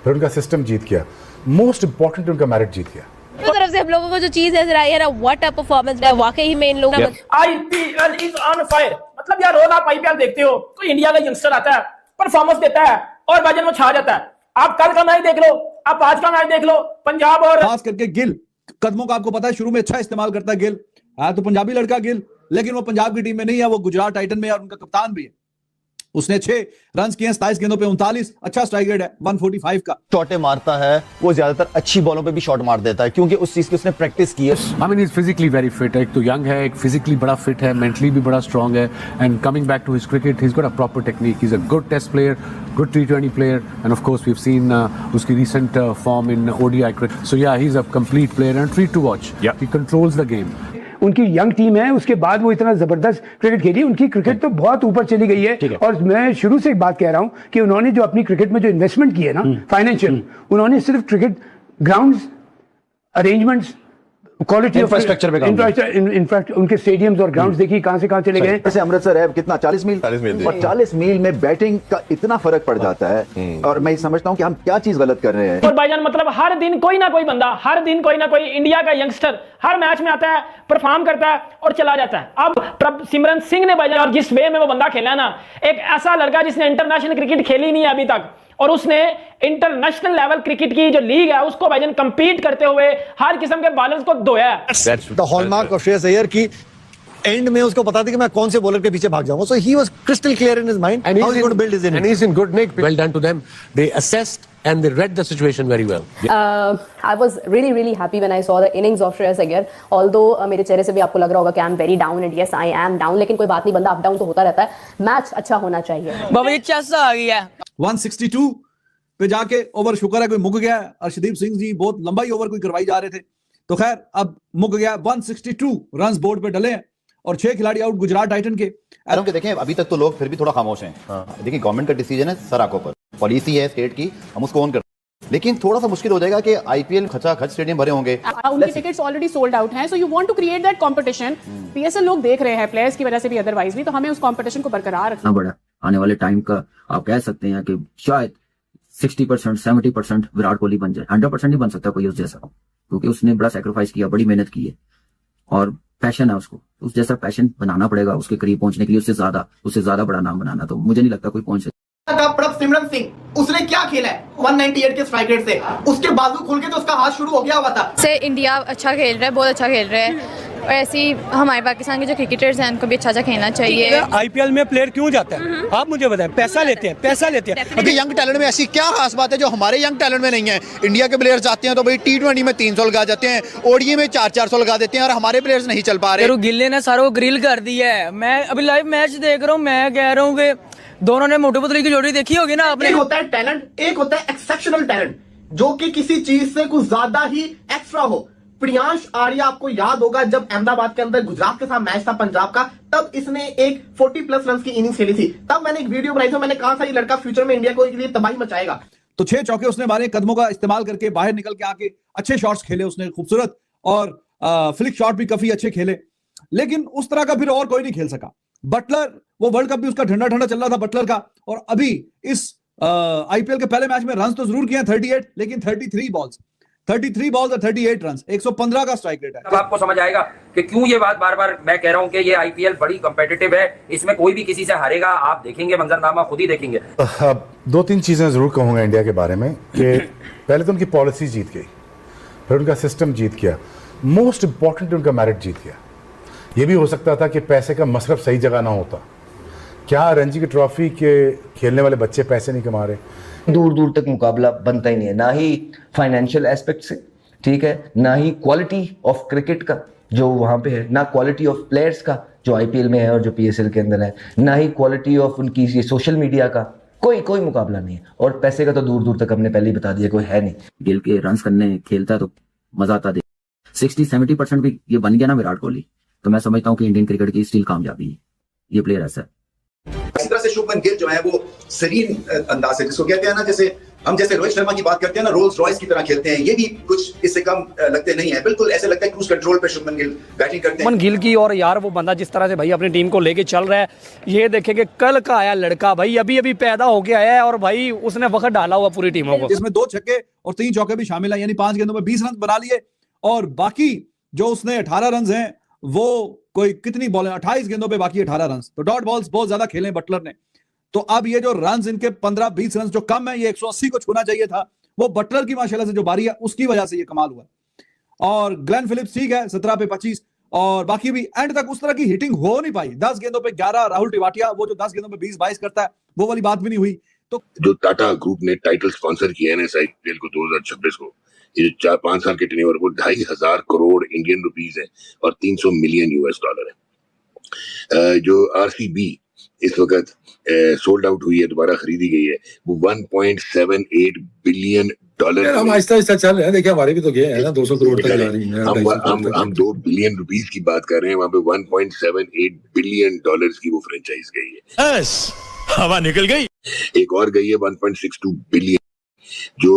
फिर उनका सिस्टम जीत गया, मोस्ट इंपॉर्टेंट उनका मेरिट जीत गया। तरफ से हम लोगों को जो चीज नजर आई है ना, व्हाट अ परफॉर्मेंस है वाकई में इन लोगों का। IPL is on fire. मतलब यार रोज आप आईपीएल देखते हो, कोई इंडिया का यंगस्टर आता है, परफॉर्मेंस देता है और भाईजान वो छा जाता है। आप कल का मैच देख लो, आप आज का मैच देख लो, पंजाब और खास करके गिल कदमों का आपको पता है शुरू में अच्छा इस्तेमाल करता है गिल। तो पंजाबी लड़का गिल, लेकिन वो पंजाब की टीम में नहीं है, वो गुजरात टाइटन में है और उनका कप्तान भी है। उसने 6 रन किए 27 गेंदों पे 39, अच्छा स्ट्राइक रेट है 145 का। शॉटें मारता है, वो ज्यादातर अच्छी बॉलों पे भी शॉट मार देता है क्योंकि उस चीज की उसने प्रैक्टिस की है। I mean is physically very fit है, एक तो यंग है, एक फिजिकली बड़ा फिट है, मेंटली भी बड़ा स्ट्रांग है। And coming back to his cricket, he is got a proper technique, he is a good test player, good T20 player, and of course we have seen उसकी recent form in ODI cricket. So yeah, he is a complete player and treat to watch. He controls the game. उनकी young team है, उसके बाद वो इतना जबरदस्त cricket खेली, उनकी क्रिकेट तो बहुत ऊपर चली गई है। और मैं शुरू से एक बात कह रहा हूं कि उन्होंने जो अपनी क्रिकेट में जो इन्वेस्टमेंट की है ना, फाइनेंशियल, उन्होंने सिर्फ cricket grounds, arrangements, quality of infrastructure, उनके स्टेडियम्स और ग्राउंड्स देखिए कहां से कहां चले गए। जैसे अमृतसर है कितना 40 मील और 40 मील में बैटिंग का इतना फर्क पड़ जाता है। और मैं समझता हूं कि हम क्या चीज गलत कर रहे हैं। और भाईजान मतलब हर दिन कोई ना कोई बंदा, हर दिन कोई ना कोई इंडिया का यंगस्टर हर मैच में आता है, परफॉर्म करता है और चला जाता है। अब सिमरन सिंह ने भाईजान, और जिस वे में वो बंदा खेला ना, एक ऐसा लड़का जिसने इंटरनेशनल क्रिकेट खेली नहीं है अभी तक, और उसने इंटरनेशनल लेवल क्रिकेट की जो लीग है उसको भाईजान कंपीट करते हुए हर किस्म के बॉलर्स को धोया है। The hallmark of Shreyas Iyer की एंड में उसको पता था कि मैं कौन से बॉलर के पीछे भाग जाऊंगा, so he was crystal clear in his mind how he going to build his innings, And he's in good nick. Well done to them. They assessed and they read the situation very well. I was really happy when I saw the innings of Shreyas Iyer. Although मेरे चेहरे से भी आपको लग रहा होगा कि I am very down and yes I am down, लेकिन कोई बात नहीं, बंदा अप डाउन तो होता रहता है। मैच अच्छा होना चाहिए। बाबा ये क्या सा आ गया 162 पे जाके ओवर, शुक्र है कोई मुक गया। अर्शदीप सिंह जी बहुत लंबा ही ओवर कोई करवाई जा रहे थे, तो खैर अब मुक गया। 162 रन बोर्ड पे डले हैं और 6 खिलाड़ी आउट गुजरात टाइटन के। देखें अभी तक तो लोग फिर भी थोड़ा खामोश हैं। देखिए गवर्नमेंट का डिसीजन है, सर आंखों पर पॉलिसी है स्टेट की, हम उसको ऑन कर, लेकिन थोड़ा सा मुश्किल हो जाएगा कि आईपीएल खचाखच स्टेडियम भरे होंगे। उनके टिकट्स ऑलरेडी सोल्ड आउट हैं, so you want to create that competition. PSL लोग देख रहे हैं प्लेयर्स की वजह से भी, अदरवाइज भी, तो हमें उस कंपटीशन को बरकरार रखना बड़ा। आने वाले टाइम का आप कह सकते हैं कि शायद 60% 70% विराट कोहली बन जाए। 100% नहीं बन सकता कोई उस जैसा, क्योंकि उसने बड़ा सेक्रीफाइस किया, बड़ी मेहनत की है और पैशन है उसको, उस जैसा पैशन बनाना पड़ेगा उसके करीब पहुंचने के लिए। उससे ज्यादा बड़ा नाम बनाना, तो मुझे नहीं लगता कोई पहुंच सकता। सिमरन सिंह उसने क्या खेला है 198 के स्ट्राइक रेट से, उसके बाजू खुल के तो उसका हाथ शुरू हो गया हुआ था। से इंडिया अच्छा खेल रहा है, बहुत अच्छा खेल रहा है, और ऐसे ही हमारे पाकिस्तान के जो क्रिकेटर्स हैं उनको भी अच्छा खेलना चाहिए। आईपीएल में प्लेयर क्यों जाता है आप मुझे बताएं? पैसा लेते हैं। अभी यंग टैलेंट में ऐसी क्या खास बात है जो हमारे यंग टैलेंट में नहीं है? इंडिया के प्लेयर्स जाते हैं तो भाई T20 में 300 लगा जाते हैं, ODI में 400 लगा देते हैं, और हमारे प्लेयर्स नहीं चल पा रहे। गिल्ले ने सारों ग्रिल कर दी है। मैं अभी लाइव मैच देख रहा हूँ, मैं कह रहा हूँ कि दोनों ने मोटू पतली की जोड़ी देखी होगी ना आपने। एक होता है टैलेंट, एक होता है एक्सेप्शनल टैलेंट, जो कि किसी चीज से कुछ ज्यादा ही एक्स्ट्रा हो। प्रियांश आर्या आपको याद होगा जब अहमदाबाद के अंदर गुजरात के साथ मैच था पंजाब का, तब इसने एक 40+ रन की इनिंग्स खेली थी। तब मैंने एक वीडियो बनाई थी, मैंने कहा था ये लड़का फ्यूचर में इंडिया को के लिए तबाही मचाएगा। तो 6 चौके उसने मारे, कदमों का इस्तेमाल करके बाहर निकल के आके अच्छे शॉट्स खेले उसने, खूबसूरत, और फ्लिक शॉट भी काफी अच्छे खेले, लेकिन उस तरह का फिर और कोई नहीं खेल सका। बटलर, वो वर्ल्ड कप भी उसका ठंडा चल रहा था बटलर का, और अभी इस आईपीएल के पहले मैच में रन तो जरूर किए 38, लेकिन 33 बॉल्स और 38 रन, 115 का स्ट्राइक रेट है। अब आपको समझ आएगा कि क्यों ये बात बार बार मैं कह रहा हूं कि ये आईपीएल बड़ी कंपेटिटिव है, इसमें कोई भी किसी से हारेगा। आप देखेंगे मंजरनामा, खुद ही देखेंगे। 2-3 चीजें जरूर कहूंगा इंडिया के बारे में कि पहले तो उनकी पॉलिसी जीत गई, फिर उनका सिस्टम जीत गया, मोस्ट इंपॉर्टेंट उनका मेरिट जीत गया। ये भी हो सकता था कि पैसे का मसरफ सही जगह ना होता। क्या रणजी की ट्रॉफी के खेलने वाले बच्चे पैसे नहीं कमा रहे? दूर तक मुकाबला बनता ही नहीं है, ना ही फाइनेंशियल एस्पेक्ट से, ठीक है, ना ही क्वालिटी ऑफ क्रिकेट का जो वहां पे है, ना क्वालिटी ऑफ प्लेयर्स का जो आईपीएल में है और जो पीएसएल के अंदर है, ना ही क्वालिटी ऑफ उनकी ये सोशल मीडिया का, कोई मुकाबला नहीं है। और पैसे का तो दूर तक हमने पहले ही बता दिया, कोई है नहीं। गिल के रन करने खेलता है तो मजा आता है। 60-70% भी ये बन गया ना विराट कोहली, तो मैं समझता हूँ कि इंडियन क्रिकेट की स्टिल कामयाबी है, ये प्लेयर ऐसा है। इसी तरह से शुभमन गिल जो है वो सीरीन अंदाज है, जिसको कहते हैं ना, जैसे हम जैसे रोहित शर्मा की बात करते हैं ना, रोल्स रॉयस की तरह खेलते हैं, ये भी कुछ इससे कम लगते नहीं है। बिल्कुल ऐसे लगता है क्रूज कंट्रोल पे शुभमन गिल बैटिंग करते हैं। शुभमन गिल की, और यार वो बंदा जिस तरह से भाई अपनी टीम को लेके चल रहा है, ये देखेंगे कल का आया लड़का भाई, अभी अभी पैदा होके आया है और भाई उसने वक्त डाला हुआ पूरी टीमों को, जिसमें 2 छक्के और 3 चौके भी शामिल है, यानी 5 गेंदों में 20 रन बना लिए। और बाकी जो उसने 18 रन हैं वो कोई कितनी बॉल 28 गेंदों पे बाकी 18 रन, तो डॉट बॉल्स बहुत ज्यादा खेले बटलर ने। तो अब ये जो रन इनके 15-20 रन जो कम है, ये 180 को छूना चाहिए था, वो बटलर की माशाल्लाह से जो बारी है उसकी वजह से ये कमाल हुआ। और ग्लेन फिलिप्स ठीक है 17 पे 25, और बाकी भी एंड तक उस तरह की हिटिंग हो नहीं पाई। 10 गेंदों पे 11 राहुल टिवाटिया, वो जो 10 गेंदों पे 20-22 करता है, वो वाली बात भी नहीं हुई। तो जो टाटा ग्रुप ने टाइटल स्पॉन्सर किया है ना इस आईपीएल को 2026 को, ये 4-5 साल के टेन्योर वो 2,500 करोड़ इंडियन रुपीस है और 300 मिलियन यूएस डॉलर है। जो आरसीबी इस वक्त सोल्ड आउट हुई है, दोबारा खरीदी गई है, वो 1.78 बिलियन डॉलर। हम आहिस्ता आहिस्ता चल रहे हैं, देखिए हमारे भी तो गए हैं ना 200 करोड़ तक जा रही है। हम 2 बिलियन रुपीस की बात कर रहे हैं, वहां पे 1.78 बिलियन डॉलर्स की वो फ्रेंचाइज गई है। हवा निकल गई। एक और गई है 1.62 बिलियन, जो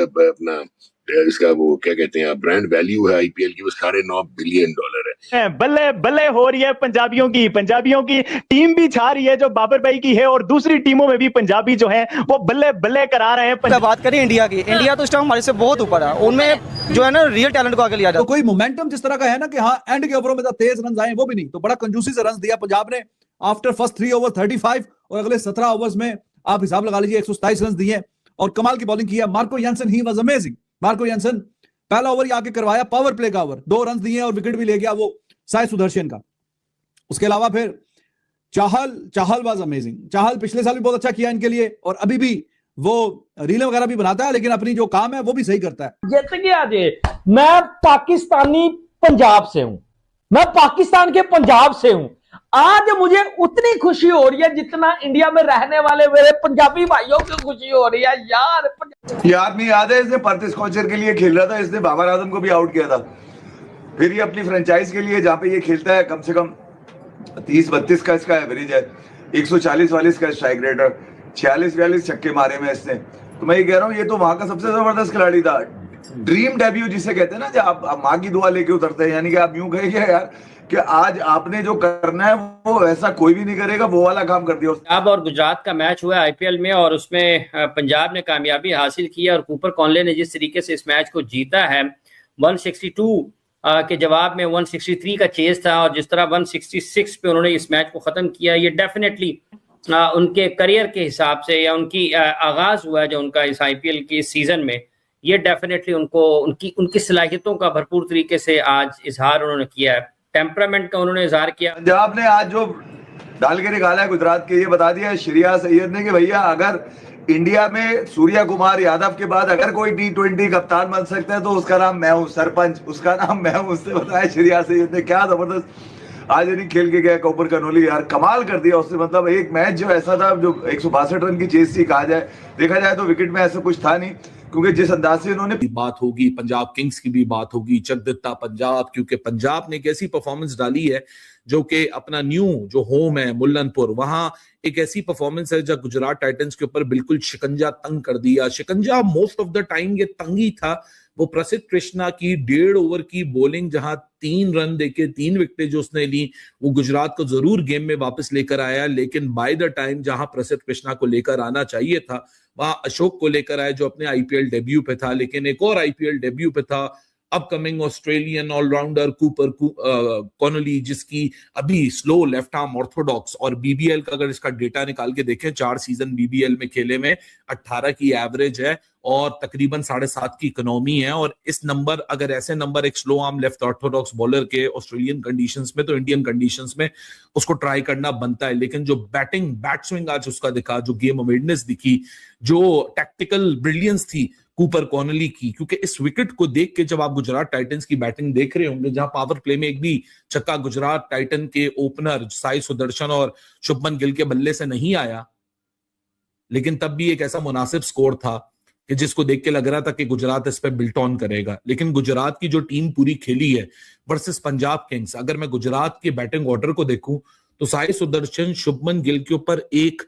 अपना इसका वो क्या कहते हैं ब्रांड वैल्यू है आईपीएल की, वो 9.5 बिलियन डॉलर है। बल्ले बल्ले हो रही है पंजाबियों की टीम भी छा रही है जो बाबर भाई की है, और दूसरी टीमों में भी पंजाबी जो है वो बल्ले बल्ले करा रहे हैं। बात करें इंडिया की, इंडिया तो इस टाइम हमारे से बहुत ऊपर है, उनमें जो है ना रियल टैलेंट को आगे लिया जाता है। तो कोई मोमेंटम जिस तरह का है ना कि हाँ एंड के ओवरों में तेज रन आए, वो भी नहीं, तो बड़ा कंजूसी से रन दिया पंजाब ने आफ्टर फर्स्ट 3 ओवर 35, और अगले 17 ओवर्स में आप हिसाब लगा लीजिए 127 रन दिए, और कमाल की बॉलिंग की है Marco Jansen. He was amazing. Marco Jansen पहला ओवर ही आके करवाया, पावर प्ले का ओवर, 2 रन दिए और विकेट भी ले गया वो साई सुदर्शन का। उसके अलावा फिर चाहल वाज अमेजिंग। चाहल पिछले साल भी बहुत अच्छा किया इनके लिए, और अभी भी वो रीलें वगैरह भी बनाता है, लेकिन अपनी जो काम है वो भी सही करता है। जैसे कि आज मैं पाकिस्तानी पंजाब से हूं, मैं पाकिस्तान के पंजाब से हूं, आज मुझे उतनी खुशी हो रही है जितना इंडिया में रहने वाले मेरे पंजाबी भाइयों को खुशी हो रही है। यार ये आदमी याद है, इसने पर्थ स्कॉचर के लिए खेल रहा था, इसने बाबर आजम को भी आउट किया था। फिर ये अपनी फ्रेंचाइज के लिए जहां पे ये खेलता है, कम से कम 30-32 का इसका एवरेज है, 140-140 का स्ट्राइक रेट है, 46-42 छक्के मारे में इसने। तो मैं ये कह रहा हूँ, ये तो वहां का सबसे जबरदस्त खिलाड़ी था। ड्रीम डेब्यू जिसे कहते हैं ना, जब आप माँ की दुआ लेके उतरते हैं, यानी कि आप यूं कहेंगे यार कि आज आपने जो करना है वो ऐसा कोई भी नहीं करेगा, वो वाला काम कर दिया। पंजाब और गुजरात का मैच हुआ आईपीएल में, और उसमें पंजाब ने कामयाबी हासिल की, और कूपर कॉनले ने जिस तरीके से इस मैच को जीता है, 162 के जवाब में 163 का चेज था, और जिस तरह 166 पे उन्होंने इस मैच को खत्म किया, ये डेफिनेटली उनके करियर के हिसाब से, या उनकी आगाज हुआ है जो उनका इस आईपीएल के सीजन में, ये डेफिनेटली उनको उनकी सलाहियतों का भरपूर तरीके से आज इजहार उन्होंने किया है, टेम्परामेंट का उन्होंने इजहार किया। पंजाब ने आज जो डाल के निकाला है गुजरात के, ये बता दिया है श्रेयस अय्यर ने कि भैया अगर इंडिया में सूर्या कुमार यादव के बाद अगर कोई T20 कप्तान बन सकता है तो उसका नाम मैं हूँ, सरपंच उसका नाम मैं हूँ। उससे बताया श्रेयस अय्यर ने। क्या जबरदस्त आज नहीं खेल के गया कूपर कनोली, यार कमाल कर दिया उसने। मतलब एक मैच जो ऐसा था, जो 162 रन की चेज थी, कहा जाए देखा जाए तो विकेट में ऐसा कुछ था नहीं, क्योंकि जिस अंदाज से उन्होंने बात होगी, पंजाब किंग्स की भी बात होगी, चक दिता पंजाब, क्योंकि पंजाब ने एक ऐसी परफॉर्मेंस डाली है जो कि अपना न्यू जो होम है मुल्लनपुर, वहां एक ऐसी परफॉर्मेंस है जो गुजरात टाइटंस के ऊपर बिल्कुल शिकंजा तंग कर दिया। शिकंजा मोस्ट ऑफ द टाइम ये तंग ही था। वो प्रसिद्ध कृष्णा की 1.5 ओवर की बॉलिंग, जहां 3 रन देके 3 विकेटें जो उसने ली, वो गुजरात को जरूर गेम में वापस लेकर आया, लेकिन बाय द टाइम जहां प्रसिद्ध कृष्णा को लेकर आना चाहिए था, वहां अशोक को लेकर आए जो अपने आईपीएल डेब्यू पे था। लेकिन एक और आईपीएल डेब्यू पे था upcoming Australian allrounder Cooper Connolly, जिसकी अभी स्लो लेफ्ट आर्म ऑर्थोडॉक्स, और बीबीएल का अगर इसका डेटा निकाल के देखें, 4 सीजन बीबीएल में खेले में 18 की एवरेज है और तकरीबन 7.5 की इकोनॉमी है। और इस नंबर, अगर ऐसे नंबर एक slow arm left Orthodox bowler के ऑस्ट्रेलियन कंडीशंस में, तो इंडियन कंडीशंस में उसको ट्राई करना बनता है। लेकिन जो बैट स्विंग आज उसका दिखा, जो गेम अवेयरनेस दिखी, जो टैक्टिकल ब्रिलियंस थी कूपर कॉनली की, क्योंकि इस विकेट को देख के जब आप गुजरात टाइटंस की बैटिंग देख रहे होंगे, जहां पावर प्ले में एक भी छक्का गुजरात टाइटन के ओपनर साई सुदर्शन और शुभमन गिल के बल्ले से नहीं आया, लेकिन तब भी एक ऐसा मुनासिब स्कोर था कि जिसको देख के लग रहा था कि गुजरात इस पे बिल्ट ऑन करेगा। लेकिन गुजरात की जो टीम पूरी खेली है वर्सेस पंजाब किंग्स, अगर मैं गुजरात के बैटिंग ऑर्डर को देखूं तो साई सुदर्शन, शुभमन गिल के ऊपर एक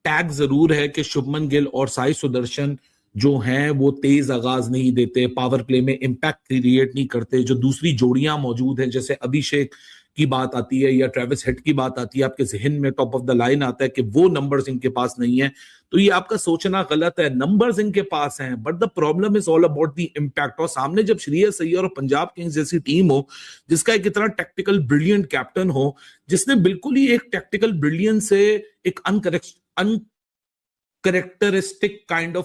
टैग जरूर है कि शुभमन गिल और साई सुदर्शन जो हैं वो तेज आगाज नहीं देते, पावर प्ले में इम्पैक्ट क्रिएट नहीं करते। जो दूसरी जोड़ियां मौजूद हैं, जैसे अभिषेक की बात आती है या ट्रेविस हेड की बात आती है, आपके जहन में टॉप ऑफ द लाइन आता है कि वो नंबर्स इनके पास नहीं है, तो ये आपका सोचना गलत है। नंबर्स इनके पास हैं, but the problem is all about the impact. और सामने जब श्रेयस अय्यर और पंजाब किंग्स जैसी टीम हो, जिसका एक इतना टैक्टिकल ब्रिलियंट कैप्टन हो, जिसने बिल्कुल ही एक टैक्टिकल ब्रिलियंस से एक अनकैरेक्टरिस्टिक काइंड ऑफ